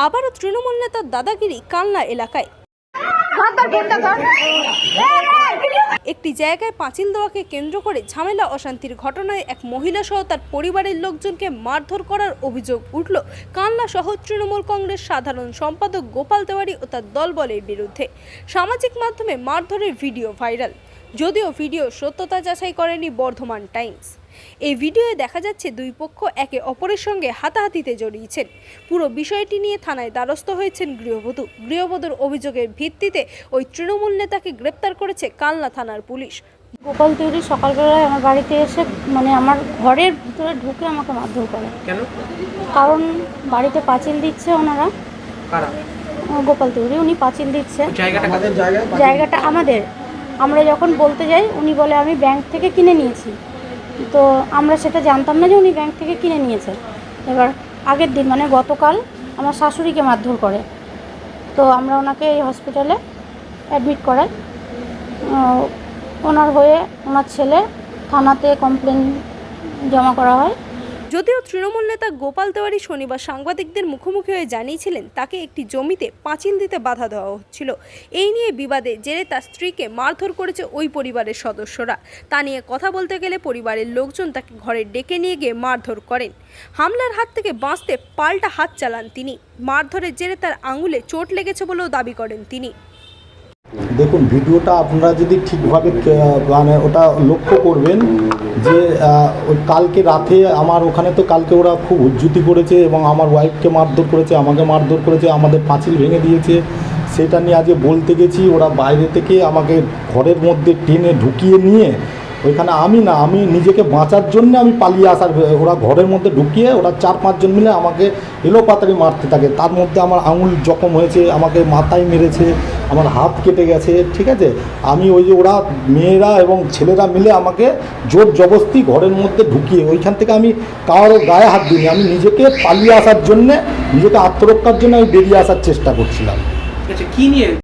আবারও তৃণমূল নেতার দাদাগিরি কালনা এলাকায়। একটি জায়গায় পাঁচিল দেওয়াকে কেন্দ্র করে ঝামেলা অশান্তির ঘটনায় এক মহিলা সহ তার পরিবারের লোকজনকে মারধর করার অভিযোগ উঠল কালনা শহর তৃণমূল কংগ্রেস সাধারণ সম্পাদক গোপাল তেওয়ারি ও তার দলবলের বিরুদ্ধে। সামাজিক মাধ্যমে মারধরের ভিডিও ভাইরাল, যদিও ভিডিও সত্যতা যাচাই করেনি বর্ধমান টাইমস। এই ভিডিওয়ে দেখা যাচ্ছে দুই পক্ষ একে অপরের সঙ্গে হাতাহাতিতে জড়িয়েছেন। পুরো বিষয়টি নিয়ে থানায় দ্বারস্থ হয়েছেন গৃহবধূ। গৃহবধূর অভিযোগের ভিত্তিতে ওই তৃণমূল নেতাকে গ্রেপ্তার করেছে কালনা থানার পুলিশ। গোপাল তেওয়ারি সকালবেলায় আমার বাড়িতে এসে আমার ঘরের ভিতরে ঢুকে আমাকে মারধর করে। কেন? কারণ বাড়িতে পাঁচিল দিচ্ছে ওনারা। কারা? গোপাল তেওয়ারি, উনি পাঁচিল দিচ্ছে। জায়গাটা আমাদের। আমরা যখন বলতে যাই উনি বলে আমি ব্যাংক থেকে কিনে নিয়েছি। তো আমরা সেটা জানতাম না যে উনি ব্যাংক থেকে কিনে নিয়েছে। এবার আগের দিন মানে গতকাল আমার শাশুড়িকে মারধর করে। তো আমরা ওনাকে এই হসপিটালে অ্যাডমিট করাই। ওনার হয়ে ওনার ছেলে থানাতে কমপ্লেন জমা করা হয়। যদিও তৃণমূল নেতা গোপাল তেওয়ারি শনিবার সাংবাদিকদের মুখোমুখি হয়ে জানিয়েছিলেন তাকে একটি জমিতে পাঁচিল দিতে বাধা দেওয়া হচ্ছিল। এই নিয়ে বিবাদে জেরে তার স্ত্রীকে মারধর করেছে ওই পরিবারের সদস্যরা। তা নিয়ে কথা বলতে গেলে পরিবারের লোকজন তাকে ঘরে ডেকে নিয়ে গিয়ে মারধর করেন। হামলার হাত থেকে বাঁচতে পাল্টা হাত চালান তিনি। মারধরের জেরে তার আঙুলে চোট লেগেছে বলেও দাবি করেন তিনি। দেখুন, ভিডিওটা আপনারা যদি ঠিকভাবে মানে ওটা লক্ষ্য করবেন যে ওই কালকে রাতে আমার ওখানে তো কালকে ওরা খুব উজ্জুতি করেছে এবং আমার ওয়াইফকে মারধর করেছে, আমাকে মারধর করেছে, আমাদের পাঁচিল ভেঙে দিয়েছে। সেটা নিয়ে আজকে বলতে গেছি, ওরা বাইরে থেকে আমাকে ঘরের মধ্যে টেনে ঢুকিয়ে নিয়ে ওইখানে আমি নিজেকে বাঁচার জন্য আমি পালিয়ে আসার, ওরা ঘরের মধ্যে ঢুকিয়ে ওরা 4-5 জন মিলে আমাকে এলোপাতাড়ি মারতে থাকে। তার মধ্যে আমার আঙুল জখম হয়েছে, আমাকে মাথায় মেরেছে, আমার হাত কেটে গেছে। ঠিক আছে, আমি ওই যে ওরা মেয়েরা এবং ছেলেরা মিলে আমাকে জোর জবরদস্তি ঘরের মধ্যে ঢুকিয়ে ওইখান থেকে আমি কারোর গায়ে হাত দিইনি, আমি নিজেকে পালিয়ে আসার জন্যে, নিজেকে আত্মরক্ষার জন্য আমি বেরিয়ে আসার চেষ্টা করছিলাম। কি নিয়ে